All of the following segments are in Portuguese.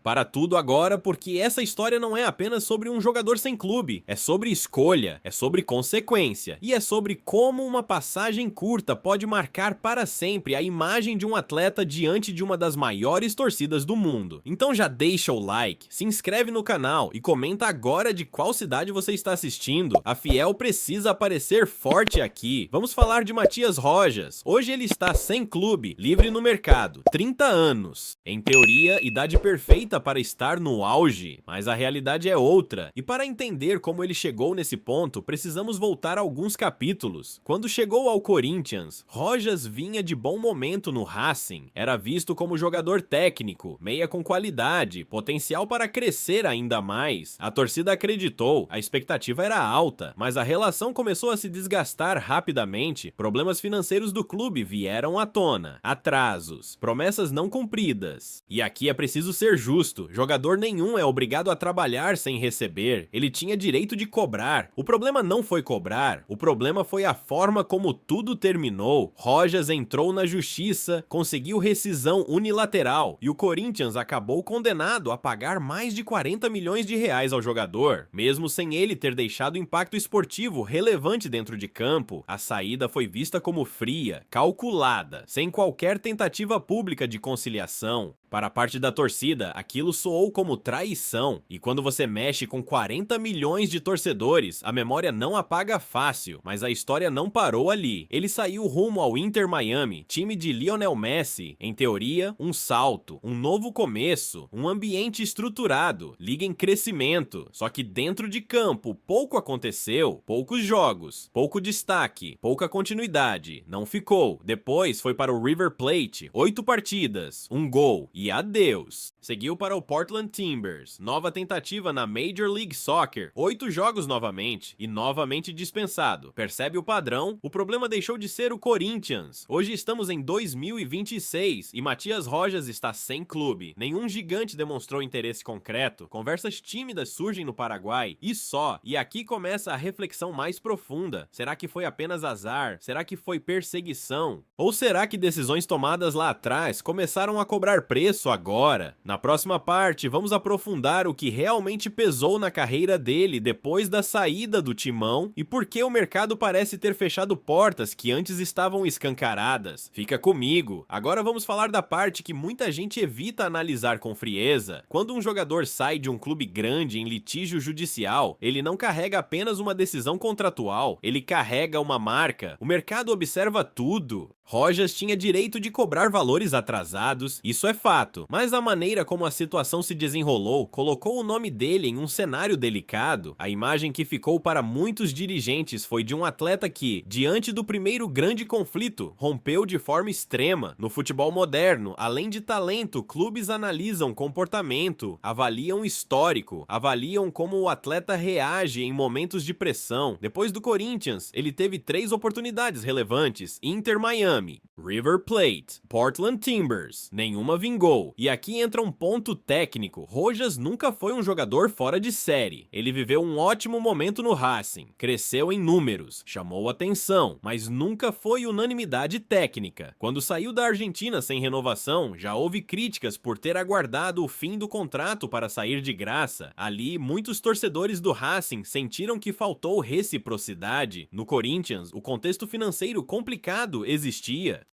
Para tudo agora, porque essa história não é apenas sobre um jogador sem clube, é sobre escolha, é sobre consequência, e é sobre como uma passagem curta pode marcar para sempre a imagem de um atleta diante de uma das maiores torcidas do mundo. Então já deixa o like, se inscreve no canal e comenta agora de qual cidade você está assistindo. A Fiel precisa aparecer forte aqui. Vamos falar de Matias Rojas. Hoje ele está sem clube, livre no mercado, 30 anos. Em teoria, idade perfeita para estar no auge, mas a realidade é outra. E para entender como ele chegou nesse ponto, precisamos voltar alguns capítulos. Quando chegou ao Corinthians, Rojas vinha de bom momento no Racing. Era visto como jogador técnico, meia com qualidade, potencial para crescer ainda mais. A torcida acreditou, a expectativa era alta, mas a relação começou a se desgastar rapidamente. Problemas financeiros do clube vieram à tona, atrasos, promessas não cumpridas. E aqui é preciso ser justo, jogador nenhum é obrigado a trabalhar sem receber, ele tinha direito de cobrar. O problema não foi cobrar, o problema foi a forma como tudo terminou. Rojas entrou na justiça, conseguiu rescisão unilateral e o Corinthians acabou condenado a pagar mais de 40 milhões de reais ao jogador. Mesmo sem ele ter deixado impacto esportivo relevante dentro de campo, a saída foi vista como fria, calculada, sem qualquer tentativa pública de conciliação. Para a parte da torcida, aquilo soou como traição, e quando você mexe com 40 milhões de torcedores, a memória não apaga fácil, mas a história não parou ali. Ele saiu rumo ao Inter Miami, time de Lionel Messi, em teoria, um salto, um novo começo, um ambiente estruturado, liga em crescimento, só que dentro de campo pouco aconteceu, poucos jogos, pouco destaque, pouca continuidade, não ficou. Depois foi para o River Plate, 8 partidas, um gol, e adeus. Seguiu para o Portland Timbers, nova tentativa na Major League Soccer, 8 jogos novamente, e novamente dispensado. Percebe o padrão? O problema deixou de ser o Corinthians. Hoje estamos em 2026 e Matias Rojas está sem clube. Nenhum gigante demonstrou interesse concreto, conversas tímidas surgem no Paraguai, e só. E aqui começa a reflexão mais profunda. Será que foi apenas azar? Será que foi perseguição? Ou será que decisões tomadas lá atrás começaram a cobrar preço agora? Na próxima parte, vamos aprofundar o que realmente pesou na carreira dele depois da saída do timão e por que o mercado parece ter fechado portas que antes estavam escancaradas. Fica comigo. Agora vamos falar da parte que muita gente evita analisar com frieza. Quando um jogador sai de um clube grande em litígio judicial, ele não carrega apenas uma decisão contratual, ele carrega uma marca. O mercado observa tudo. Rojas tinha direito de cobrar valores atrasados, isso é fato, mas a maneira como a situação se desenrolou colocou o nome dele em um cenário delicado. A imagem que ficou para muitos dirigentes foi de um atleta que, diante do primeiro grande conflito, rompeu de forma extrema. No futebol moderno, além de talento, clubes analisam comportamento, avaliam histórico, avaliam como o atleta reage em momentos de pressão. Depois do Corinthians, ele teve 3 oportunidades relevantes: Inter Miami, River Plate, Portland Timbers, nenhuma vingou. E aqui entra um ponto técnico. Rojas nunca foi um jogador fora de série. Ele viveu um ótimo momento no Racing, cresceu em números, chamou atenção, mas nunca foi unanimidade técnica. Quando saiu da Argentina sem renovação, já houve críticas por ter aguardado o fim do contrato para sair de graça. Ali, muitos torcedores do Racing sentiram que faltou reciprocidade. No Corinthians, o contexto financeiro complicado existia,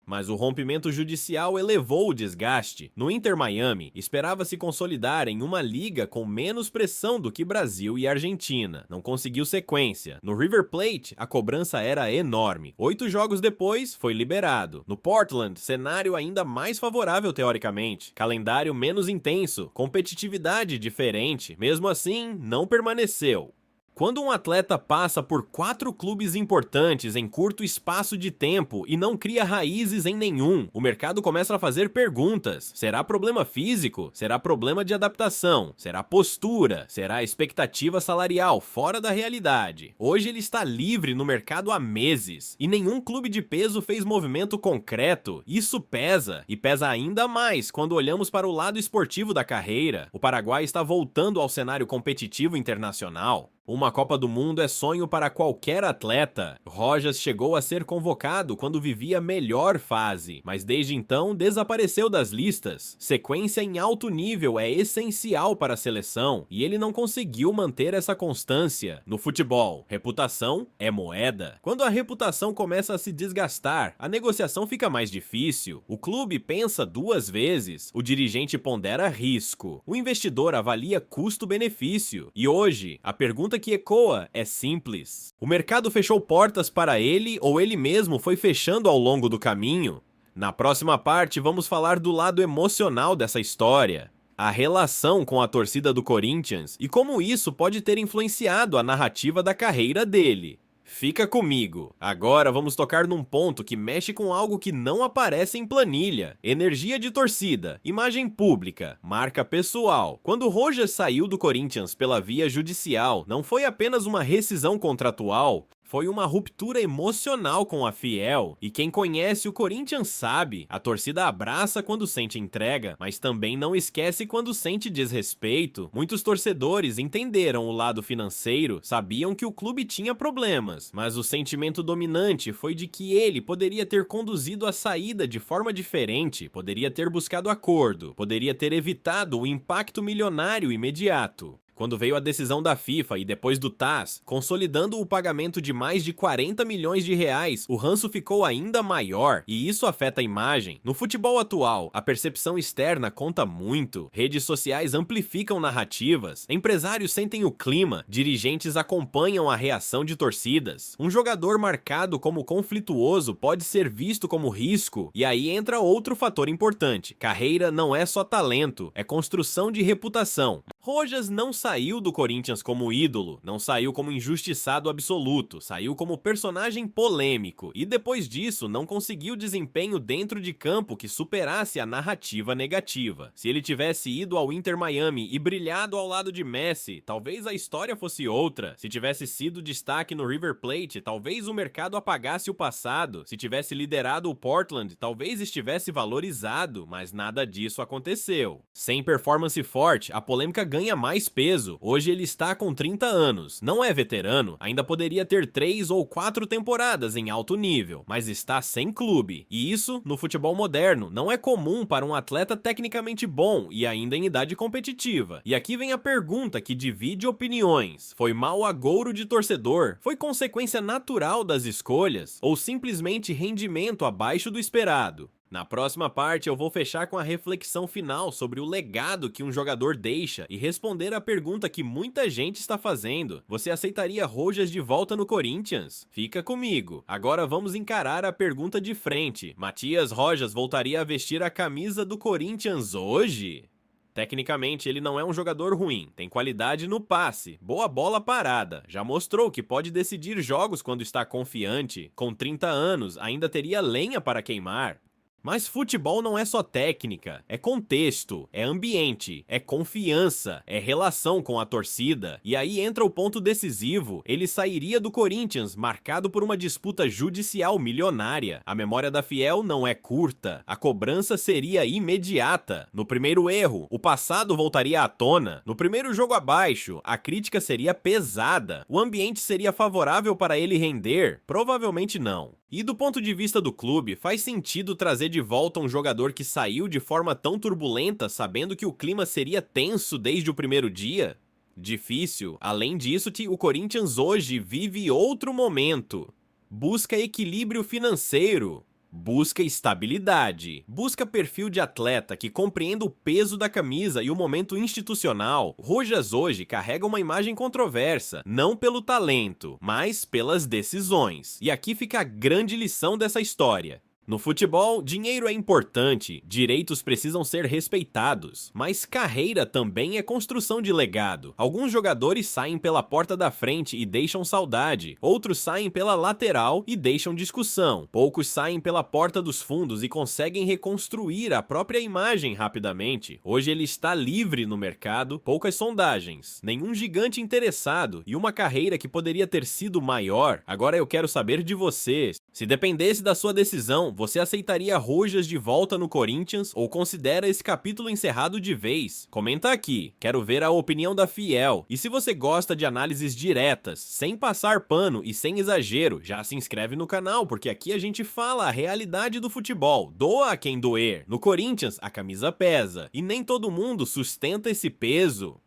mas o rompimento judicial elevou o desgaste. No Inter Miami, esperava se consolidar em uma liga com menos pressão do que Brasil e Argentina. Não conseguiu sequência. No River Plate, a cobrança era enorme. 8 jogos depois, foi liberado. No Portland, cenário ainda mais favorável teoricamente. Calendário menos intenso, competitividade diferente. Mesmo assim, não permaneceu. Quando um atleta passa por 4 clubes importantes em curto espaço de tempo e não cria raízes em nenhum, o mercado começa a fazer perguntas. Será problema físico? Será problema de adaptação? Será postura? Será expectativa salarial fora da realidade? Hoje ele está livre no mercado há meses e nenhum clube de peso fez movimento concreto. Isso pesa, e pesa ainda mais quando olhamos para o lado esportivo da carreira. O Paraguai está voltando ao cenário competitivo internacional. Uma Copa do Mundo é sonho para qualquer atleta. Rojas chegou a ser convocado quando vivia a melhor fase, mas desde então desapareceu das listas. Sequência em alto nível é essencial para a seleção e ele não conseguiu manter essa constância. No futebol, reputação é moeda. Quando a reputação começa a se desgastar, a negociação fica mais difícil. O clube pensa duas vezes, o dirigente pondera risco, o investidor avalia custo-benefício. E hoje, a pergunta que ecoa é simples: o mercado fechou portas para ele ou ele mesmo foi fechando ao longo do caminho? Na próxima parte, vamos falar do lado emocional dessa história, a relação com a torcida do Corinthians e como isso pode ter influenciado a narrativa da carreira dele. Fica comigo. Agora vamos tocar num ponto que mexe com algo que não aparece em planilha: energia de torcida, imagem pública, marca pessoal. Quando Rojas saiu do Corinthians pela via judicial, não foi apenas uma rescisão contratual, foi uma ruptura emocional com a Fiel. E quem conhece o Corinthians sabe, a torcida abraça quando sente entrega, mas também não esquece quando sente desrespeito. Muitos torcedores entenderam o lado financeiro, sabiam que o clube tinha problemas, mas o sentimento dominante foi de que ele poderia ter conduzido a saída de forma diferente, poderia ter buscado acordo, poderia ter evitado o impacto milionário imediato. Quando veio a decisão da FIFA e depois do TAS, consolidando o pagamento de mais de 40 milhões de reais, o ranço ficou ainda maior, e isso afeta a imagem. No futebol atual, a percepção externa conta muito, redes sociais amplificam narrativas, empresários sentem o clima, dirigentes acompanham a reação de torcidas. Um jogador marcado como conflituoso pode ser visto como risco, e aí entra outro fator importante: carreira não é só talento, é construção de reputação. Rojas não saiu do Corinthians como ídolo, não saiu como injustiçado absoluto, saiu como personagem polêmico e depois disso não conseguiu desempenho dentro de campo que superasse a narrativa negativa. Se ele tivesse ido ao Inter Miami e brilhado ao lado de Messi, talvez a história fosse outra. Se tivesse sido destaque no River Plate, talvez o mercado apagasse o passado. Se tivesse liderado o Portland, talvez estivesse valorizado, mas nada disso aconteceu. Sem performance forte, a polêmica ganha mais peso. Hoje ele está com 30 anos, não é veterano, ainda poderia ter 3 ou 4 temporadas em alto nível, mas está sem clube. E isso, no futebol moderno, não é comum para um atleta tecnicamente bom e ainda em idade competitiva. E aqui vem a pergunta que divide opiniões: foi mau agouro de torcedor? Foi consequência natural das escolhas? Ou simplesmente rendimento abaixo do esperado? Na próxima parte eu vou fechar com a reflexão final sobre o legado que um jogador deixa e responder a pergunta que muita gente está fazendo: você aceitaria Rojas de volta no Corinthians? Fica comigo. Agora vamos encarar a pergunta de frente: Matias Rojas voltaria a vestir a camisa do Corinthians hoje? Tecnicamente, ele não é um jogador ruim, tem qualidade no passe, boa bola parada, já mostrou que pode decidir jogos quando está confiante. Com 30 anos, ainda teria lenha para queimar. Mas futebol não é só técnica, é contexto, é ambiente, é confiança, é relação com a torcida. E aí entra o ponto decisivo: ele sairia do Corinthians marcado por uma disputa judicial milionária. A memória da Fiel não é curta, a cobrança seria imediata. No primeiro erro, o passado voltaria à tona. No primeiro jogo abaixo, a crítica seria pesada. O ambiente seria favorável para ele render? Provavelmente não. E do ponto de vista do clube, faz sentido trazer de volta um jogador que saiu de forma tão turbulenta, sabendo que o clima seria tenso desde o primeiro dia? Difícil. Além disso, o Corinthians hoje vive outro momento. Busca equilíbrio financeiro. Busca estabilidade, busca perfil de atleta que compreenda o peso da camisa e o momento institucional. Rojas hoje carrega uma imagem controversa, não pelo talento, mas pelas decisões. E aqui fica a grande lição dessa história. No futebol, dinheiro é importante, direitos precisam ser respeitados, mas carreira também é construção de legado. Alguns jogadores saem pela porta da frente e deixam saudade, outros saem pela lateral e deixam discussão, poucos saem pela porta dos fundos e conseguem reconstruir a própria imagem rapidamente. Hoje ele está livre no mercado, poucas sondagens, nenhum gigante interessado e uma carreira que poderia ter sido maior. Agora eu quero saber de você. Se dependesse da sua decisão, você aceitaria Rojas de volta no Corinthians ou considera esse capítulo encerrado de vez? Comenta aqui, quero ver a opinião da Fiel. E se você gosta de análises diretas, sem passar pano e sem exagero, já se inscreve no canal, porque aqui a gente fala a realidade do futebol, doa a quem doer. No Corinthians, a camisa pesa, e nem todo mundo sustenta esse peso.